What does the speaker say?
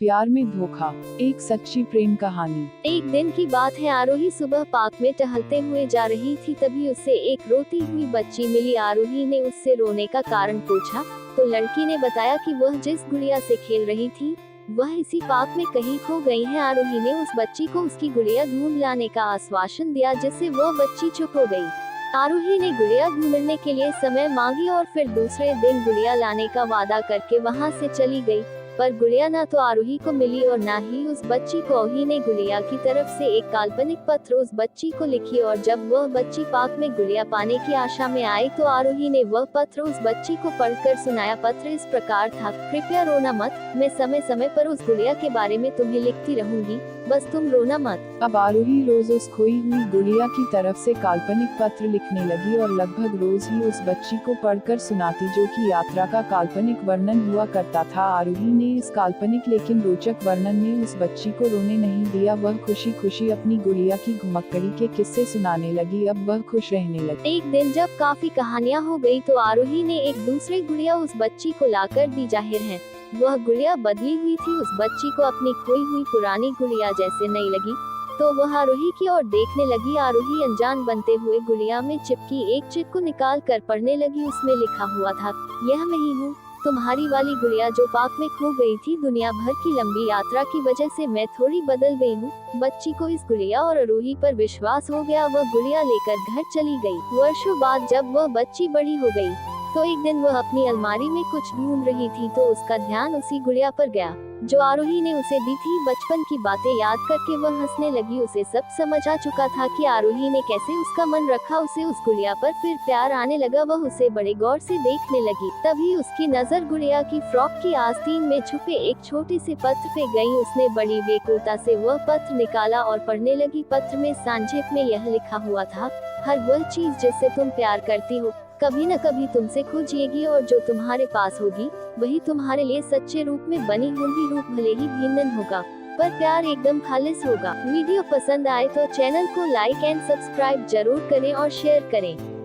प्यार में धोखा, एक सच्ची प्रेम कहानी। एक दिन की बात है, आरोही सुबह पार्क में टहलते हुए जा रही थी, तभी उसे एक रोती हुई बच्ची मिली। आरोही ने उससे रोने का कारण पूछा तो लड़की ने बताया कि वह जिस गुड़िया से खेल रही थी वह इसी पार्क में कहीं खो गई है। आरोही ने उस बच्ची को उसकी गुड़िया ढूंढ लाने का आश्वासन दिया, जिससे वह बच्ची चुप हो गई। आरोही ने गुड़िया ढूंढने के लिए समय मांगी और फिर दूसरे दिन गुड़िया लाने का वादा करके वहां से चली गई। पर गुड़िया ना तो आरोही को मिली और ना ही उस बच्ची को। आरोही ने गुड़िया की तरफ से एक काल्पनिक पत्र उस बच्ची को लिखी और जब वह बच्ची पार्क में गुड़िया पाने की आशा में आई तो आरोही ने वह पत्र उस बच्ची को पढ़कर सुनाया। पत्र इस प्रकार था, कृपया रोना मत, मैं समय समय पर उस गुड़िया के बारे में तुम्हें लिखती रहूंगी, बस तुम रोना मत। अब आरोही रोज उस खोई हुई गुड़िया की तरफ से काल्पनिक पत्र लिखने लगी और लगभग रोज ही उस बच्ची को पढ़कर सुनाती, जो कि यात्रा का काल्पनिक वर्णन हुआ करता था। आरोही ने इस काल्पनिक लेकिन रोचक वर्णन में उस बच्ची को रोने नहीं दिया। वह खुशी खुशी अपनी गुड़िया की घुमक्कड़ी के किस्से सुनाने लगी। अब वह खुश रहने लगी। एक दिन जब काफी कहानियां हो गई तो आरोही ने एक दूसरी गुड़िया उस बच्ची को लाकर दी। जाहिर है वह गुड़िया बदली हुई थी। उस बच्ची को अपनी खोई हुई पुरानी गुड़िया जैसे नहीं लगी तो वह आरोही की ओर देखने लगी। आरोही अनजान बनते हुए गुड़िया में चिपकी एक चिट को निकाल कर पढ़ने लगी। उसमें लिखा हुआ था, यह मैं ही हूँ, तुम्हारी वाली गुड़िया जो पार्क में खो गई थी। दुनिया भर की लंबी यात्रा की वजह से मैं थोड़ी बदल गई हूँ। बच्ची को इस गुड़िया और आरोही पर विश्वास हो गया। वह गुड़िया लेकर घर चली गई। वर्षों बाद जब वह बच्ची बड़ी हो गई तो एक दिन वह अपनी अलमारी में कुछ ढूंढ रही थी तो उसका ध्यान उसी गुड़िया पर गया जो आरोही ने उसे दी थी। बचपन की बातें याद करके वह हंसने लगी। उसे सब समझ आ चुका था कि आरोही ने कैसे उसका मन रखा। उसे उस गुड़िया पर फिर प्यार आने लगा। वह उसे बड़े गौर से देखने लगी। तभी उसकी नजर गुड़िया की फ्रॉक की आस्तीन में छुपे एक छोटे से पत्र पे गई। उसने बड़ी बेकुलता से वह पत्र निकाला और पढ़ने लगी। पत्र में संक्षेप में यह लिखा हुआ था, हर वह चीज जिससे तुम प्यार करती हो कभी न कभी तुमसे खो जाएगी और जो तुम्हारे पास होगी वही तुम्हारे लिए सच्चे रूप में बनी होगी। रूप भले ही भिन्न होगा पर प्यार एकदम खालिस होगा। वीडियो पसंद आए तो चैनल को लाइक एंड सब्सक्राइब जरूर करें और शेयर करें।